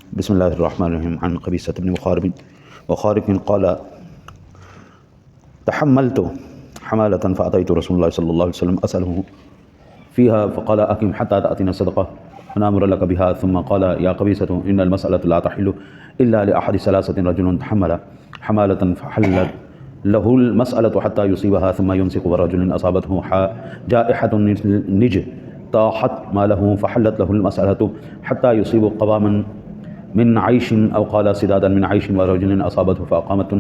بسم الله الرحمن الرحيم. عن قبيصة بن مخارق قال: تحملت حمالة فأتيت رسول الله صلى الله عليه وسلم أسأله فيها فقال: أقم حتى تأتينا الصدقة فنأمر لك بها. ثم قال: يا قبيصة إن المسألة لا تحل إلا لأحد ثلاثة: رجل تحمل حمالة فحلت له المسألة حتى يصيبها ثم يمسك، ورجل أصابته جائحة نج طاحت ماله فحلت له المسألة حتى يصيب قواما من عيش أو قال سدادا من عيش، ورجل أصابته فأقامت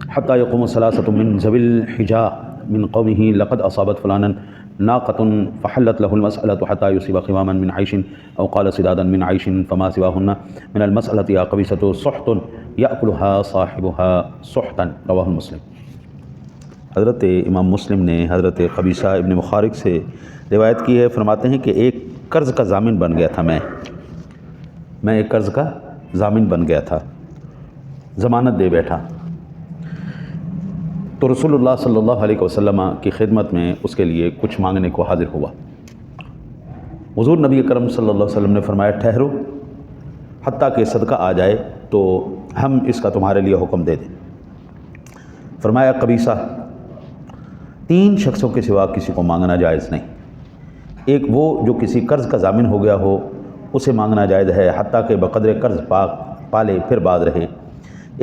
حتى يقوم ثلاثة من ذوي الحجاء من قومه لقد أصابت فلانا ناقة فحلت له المسألة حتى يصيب قواما من عيش أو قال سدادا من عيش، فما سواهن من المسألة يا قبيصة سحت يأكلها صاحبها سحتا. رواہ مسلم. حضرت امام مسلم نے حضرت قبیصہ ابن مخارق سے روایت کی ہے. فرماتے ہیں کہ ایک قرض کا ضامن بن گیا تھا. میں ایک قرض کا ضامن بن گیا تھا، ضمانت دے بیٹھا. تو رسول اللہ صلی اللہ علیہ وسلم کی خدمت میں اس کے لیے کچھ مانگنے کو حاضر ہوا. حضور نبی اکرم صلی اللہ علیہ وسلم نے فرمایا: ٹھہرو حتیٰ کہ صدقہ آ جائے تو ہم اس کا تمہارے لیے حکم دے دیں. فرمایا: قبیصہ، 3 شخصوں کے سوا کسی کو مانگنا جائز نہیں. ایک وہ جو کسی قرض کا ضامن ہو گیا ہو، اسے مانگنا جائز ہے حتیٰ کہ بقدر قرض پالے پھر بعد رہے.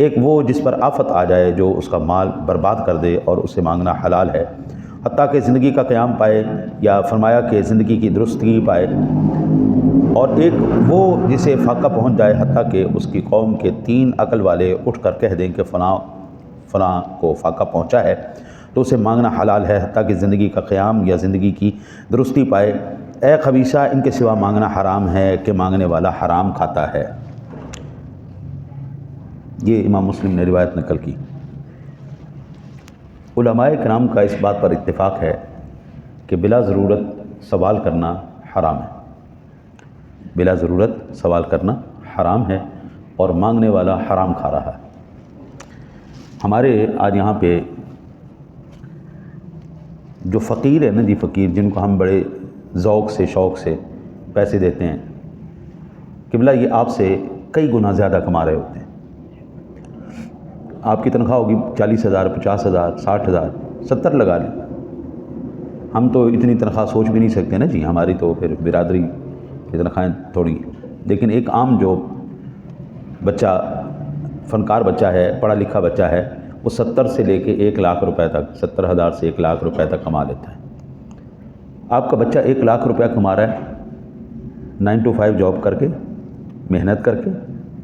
ایک وہ جس پر آفت آ جائے جو اس کا مال برباد کر دے اور اسے مانگنا حلال ہے حتیٰ کہ زندگی کا قیام پائے، یا فرمایا کہ زندگی کی درستگی پائے. اور ایک وہ جسے فاقہ پہنچ جائے حتیٰ کہ اس کی قوم کے 3 عقل والے اٹھ کر کہہ دیں کہ فلاں فلاں کو فاقہ پہنچا ہے، تو اسے مانگنا حلال ہے حتیٰ کہ زندگی کا قیام یا زندگی کی درستی پائے. اے خبیثہ، ان کے سوا مانگنا حرام ہے کہ مانگنے والا حرام کھاتا ہے. یہ امام مسلم نے روایت نقل کی. علماء کرام کا اس بات پر اتفاق ہے کہ بلا ضرورت سوال کرنا حرام ہے. بلا ضرورت سوال کرنا حرام ہے اور مانگنے والا حرام کھا رہا ہے. ہمارے آج یہاں پہ جو فقیر ہے نا جی، فقیر جن کو ہم بڑے ذوق سے شوق سے پیسے دیتے ہیں، قبلہ یہ آپ سے کئی گنا زیادہ کما رہے ہوتے ہیں. آپ کی تنخواہ ہوگی 40,000 50,000 60,000 70 لگا لیں. ہم تو اتنی تنخواہ سوچ بھی نہیں سکتے نا جی، ہماری تو پھر برادری کی تنخواہیں تھوڑی. لیکن ایک عام جو بچہ فنکار بچہ ہے، پڑھا لکھا بچہ ہے، وہ 70 سے لے کے 1 لاکھ روپے تک، 70,000 سے 1 لاکھ روپے تک کما لیتا ہے. آپ کا بچہ 1 لاکھ روپیہ کما رہا ہے 9 to 5 جاب کر کے، محنت کر کے،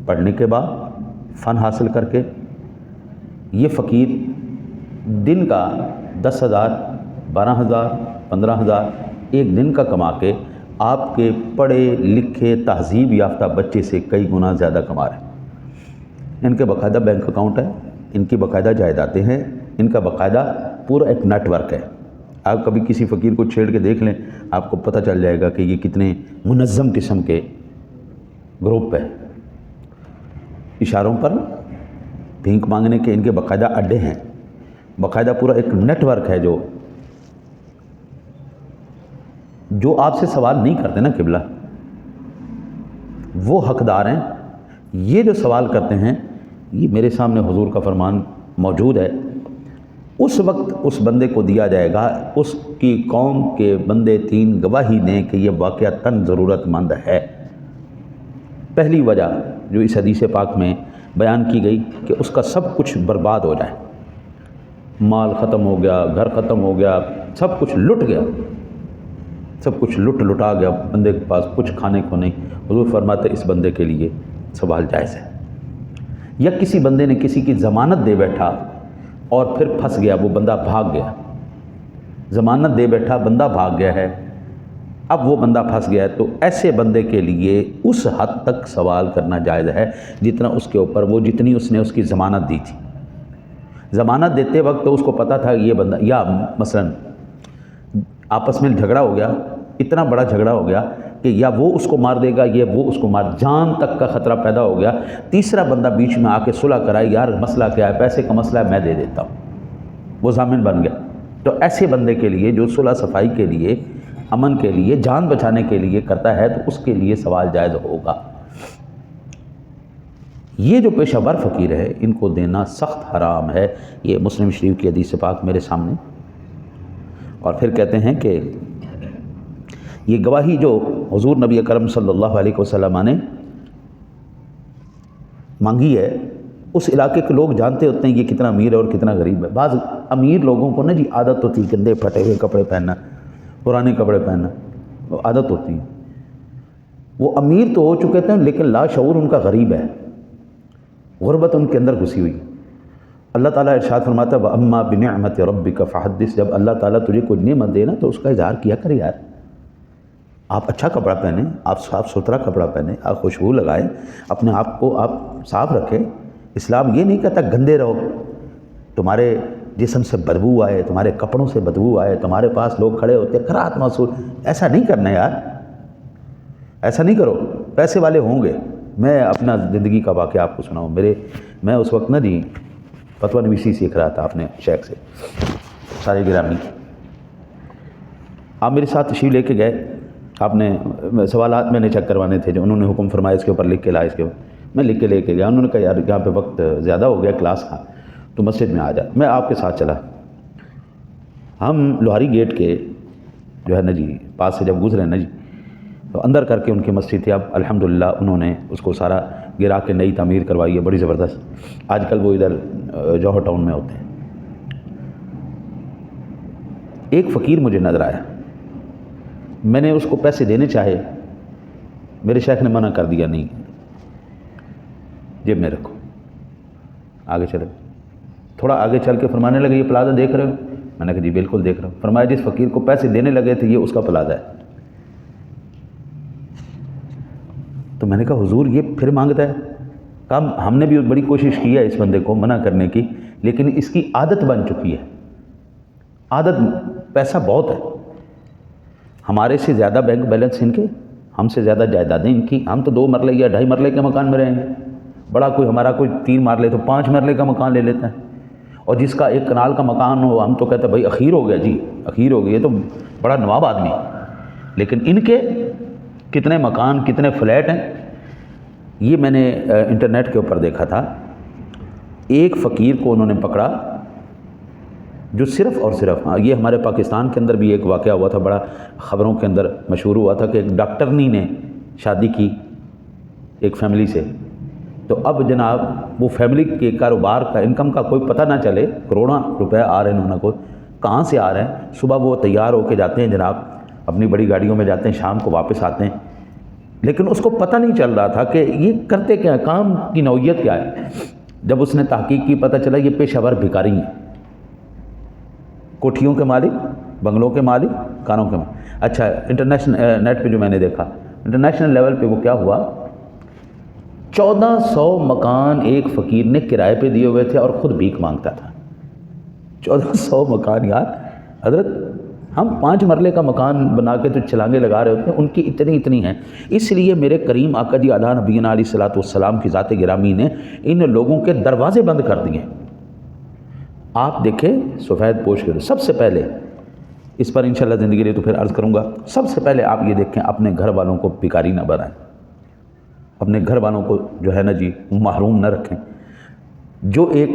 پڑھنے کے بعد فن حاصل کر کے. یہ فقیر دن کا 10,000 12,000 15,000 ایک دن کا کما کے آپ کے پڑھے لکھے تہذیب یافتہ بچے سے کئی گنا زیادہ کما رہے ہیں. ان کے باقاعدہ بینک اکاؤنٹ ہے، ان کی باقاعدہ جائیدادیں ہیں، ان کا باقاعدہ پورا ایک نیٹ ورک ہے. آپ کبھی کسی فقیر کو چھیڑ کے دیکھ لیں، آپ کو پتہ چل جائے گا کہ یہ کتنے منظم قسم کے گروپ ہے. اشاروں پر بھیک مانگنے کے ان کے باقاعدہ اڈے ہیں، باقاعدہ پورا ایک نیٹ ورک ہے. جو آپ سے سوال نہیں کرتے نا قبلہ، وہ حقدار ہیں. یہ جو سوال کرتے ہیں، یہ میرے سامنے حضور کا فرمان موجود ہے. اس وقت اس بندے کو دیا جائے گا، اس کی قوم کے بندے 3 گواہی دیں کہ یہ واقعتاً ضرورت مند ہے. پہلی وجہ جو اس حدیث پاک میں بیان کی گئی کہ اس کا سب کچھ برباد ہو جائے، مال ختم ہو گیا، گھر ختم ہو گیا، سب کچھ لٹ گیا، سب کچھ لٹا گیا، بندے کے پاس کچھ کھانے کو نہیں. حضور فرماتے اس بندے کے لیے سوال جائز ہے. یا کسی بندے نے کسی کی ضمانت دے بیٹھا اور پھر پھنس گیا، وہ بندہ بھاگ گیا. ضمانت دے بیٹھا، بندہ بھاگ گیا ہے، اب وہ بندہ پھنس گیا ہے، تو ایسے بندے کے لیے اس حد تک سوال کرنا جائز ہے جتنا اس کے اوپر جتنی اس نے اس کی ضمانت دی تھی. ضمانت دیتے وقت تو اس کو پتہ تھا یہ بندہ، یا مثلا آپس میں جھگڑا ہو گیا، اتنا بڑا جھگڑا ہو گیا کہ یا وہ اس کو مار دے گا یا وہ اس کو جان تک کا خطرہ پیدا ہو گیا. تیسرا بندہ بیچ میں آ کے صلح کرائے، یار مسئلہ کیا ہے، پیسے کا مسئلہ ہے، میں دے دیتا ہوں، وہ ضامن بن گیا. تو ایسے بندے کے لیے جو صلح صفائی کے لیے، امن کے لیے، جان بچانے کے لیے کرتا ہے، تو اس کے لیے سوال جائز ہوگا. یہ جو پیشہ ور فقیر ہے ان کو دینا سخت حرام ہے۔ یہ مسلم شریف کی حدیث پاک میرے سامنے، اور پھر کہتے ہیں کہ یہ گواہی جو حضور نبی اکرم صلی اللہ علیہ وسلم نے مانگی ہے، اس علاقے کے لوگ جانتے ہوتے ہیں یہ کتنا امیر ہے اور کتنا غریب ہے۔ بعض امیر لوگوں کو نا جی عادت ہوتی ہے گندے پھٹے ہوئے کپڑے پہننا، پرانے کپڑے پہننا، وہ عادت ہوتی ہے۔ وہ امیر تو ہو چکے تھے لیکن لا شعور ان کا غریب ہے، غربت ان کے اندر گھسی ہوئی۔ اللہ تعالیٰ ارشاد فرماتا ہے وَأَمَّا بِنِعْمَةِ رَبِّكَ فَحَدِّثْ، جب اللہ تعالیٰ تجھے کوئی نعمت دے نا تو اس کا اظہار کیا کر یار۔ آپ اچھا کپڑا پہنیں، آپ صاف ستھرا کپڑا پہنیں، آپ خوشبو لگائیں، اپنے آپ کو آپ صاف رکھیں۔ اسلام یہ نہیں کہتا گندے رہو، تمہارے جسم سے بدبو آئے، تمہارے کپڑوں سے بدبو آئے، تمہارے پاس لوگ کھڑے ہوتے کراہت محسوس، ایسا نہیں کرنا یار، ایسا نہیں کرو۔ پیسے والے ہوں گے، میں اپنا زندگی کا واقعہ آپ کو سناؤں۔ میں اس وقت نا جی فتویٰ نویسی سیکھ رہا تھا اپنے شیخ سے، سارے گرامی، آپ میرے ساتھ تشریف لے کے گئے، آپ نے سوالات میں نے چیک کروانے تھے جو انہوں نے حکم فرمایا اس کے اوپر لکھ کے لا، اس کے اوپر میں لکھ کے لے کے گیا۔ انہوں نے کہا یار یہاں پہ وقت زیادہ ہو گیا کلاس کا، تو مسجد میں آ جا، میں آپ کے ساتھ چلا۔ ہم لوہاری گیٹ کے جو ہے نا جی پاس سے جب گزرے نا جی تو اندر کر کے ان کی مسجد تھی، اب الحمدللہ انہوں نے اس کو سارا گرا کے نئی تعمیر کروائی ہے، بڑی زبردست۔ آج کل وہ ادھر جوہر ٹاؤن میں ہوتے ہیں۔ ایک فقیر مجھے نظر آیا، میں نے اس کو پیسے دینے چاہے، میرے شیخ نے منع کر دیا، نہیں جیب میں رکھو، آگے چلے۔ تھوڑا آگے چل کے فرمانے لگے یہ پلازہ دیکھ رہے ہو؟ میں نے کہا جی بالکل دیکھ رہا ہوں۔ فرمایا جس فقیر کو پیسے دینے لگے تھے یہ اس کا پلازہ ہے۔ تو میں نے کہا حضور یہ پھر مانگتا ہے؟ کہا ہم نے بھی بڑی کوشش کی ہے اس بندے کو منع کرنے کی، لیکن اس کی عادت بن چکی ہے، عادت، پیسہ بہت ہے، ہمارے سے زیادہ بینک بیلنس ان کے، ہم سے زیادہ جائیدادیں ان کی، ہم تو 2 مرلے یا 2.5 مرلے کے مکان میں رہیں گے، بڑا کوئی ہمارا کوئی 3 مرلے تو 5 مرلے کا مکان لے لیتا ہے، اور جس کا 1 کنال کا مکان ہو ہم تو کہتے ہیں بھائی اخیر ہو گیا جی، اخیر ہو گیا، یہ تو بڑا نواب آدمی۔ لیکن ان کے کتنے مکان، کتنے فلیٹ ہیں، یہ میں نے انٹرنیٹ کے اوپر دیکھا تھا۔ ایک فقیر کو انہوں نے پکڑا جو صرف اور صرف، یہ ہمارے پاکستان کے اندر بھی ایک واقعہ ہوا تھا، بڑا خبروں کے اندر مشہور ہوا تھا کہ ایک ڈاکٹرنی نے شادی کی ایک فیملی سے، تو اب جناب وہ فیملی کے کاروبار کا، انکم کا کوئی پتہ نہ چلے، کروڑوں روپے آ رہے ہیں انہوں نے، کوئی کہاں سے آ رہے ہیں۔ صبح وہ تیار ہو کے جاتے ہیں جناب، اپنی بڑی گاڑیوں میں جاتے ہیں، شام کو واپس آتے ہیں، لیکن اس کو پتہ نہیں چل رہا تھا کہ یہ کرتے کیا ہے، کام کی نوعیت کیا ہے۔ جب اس نے تحقیق کی پتہ چلا یہ پیشہ ور بھکاری ہیں، کوٹھیوں کے مالک، بنگلوں کے مالک، کانوں کے مالک۔ اچھا انٹرنیشنل نیٹ پہ جو میں نے دیکھا، انٹرنیشنل لیول پہ وہ کیا ہوا، 1400 مکان ایک فقیر نے کرائے پہ دیے ہوئے تھے اور خود بھیک مانگتا تھا۔ 1400 مکان یار، حضرت ہم 5 مرلے کا مکان بنا کے تو چھلانگے لگا رہے ہوتے ہیں، ان کی اتنی ہیں۔ اس لیے میرے کریم آقا جی اعلیٰ نبینا علیہ الصلوۃ والسلام کی ذات گرامی نے ان لوگوں کے دروازے بند کر دیے۔ آپ دیکھیں سفید پوش کے، سب سے پہلے اس پر انشاءاللہ زندگی رہی تو پھر عرض کروں گا، سب سے پہلے آپ یہ دیکھیں اپنے گھر والوں کو بھکاری نہ بنائیں، اپنے گھر والوں کو جو ہے نا جی محروم نہ رکھیں۔ جو ایک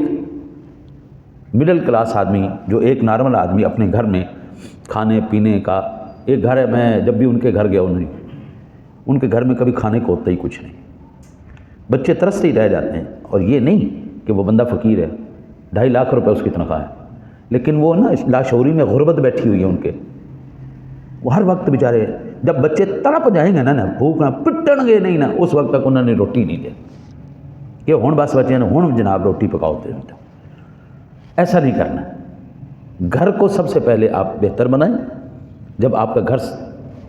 مڈل کلاس آدمی، جو ایک نارمل آدمی اپنے گھر میں کھانے پینے کا ایک گھر ہے، میں جب بھی ان کے گھر گیا ہوں، ان کے گھر میں کبھی کھانے کو ہوتا ہی کچھ نہیں، بچے ترستے ہی رہ جاتے ہیں، اور یہ نہیں کہ وہ بندہ فقیر ہے، 2.5 لاکھ روپے اس کی تنخواہ ہے، لیکن وہ نا لاشعوری میں غربت بیٹھی ہوئی ہے ان کے، وہ ہر وقت بیچارے، جب بچے تڑپ جائیں گے نا بھوک نہ پٹن گے نہیں نا، اس وقت تک انہوں نے روٹی نہیں دی کہ ہون بس بچے نے ہون جناب روٹی پکاؤ تے، ایسا نہیں کرنا۔ گھر کو سب سے پہلے آپ بہتر بنائیں، جب آپ کا گھر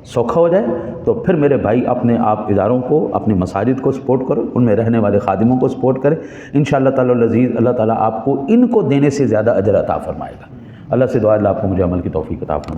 سوکھا ہو جائے تو پھر میرے بھائی اپنے آپ اداروں کو، اپنی مساجد کو سپورٹ کرو، ان میں رہنے والے خادموں کو سپورٹ کریں، انشاءاللہ تعالی العزیز اللہ تعالیٰ آپ کو ان کو دینے سے زیادہ اجر عطا فرمائے گا۔ اللہ سے دعا ہے اللہ آپ کو مجھے عمل کی توفیق عطا فرمائے۔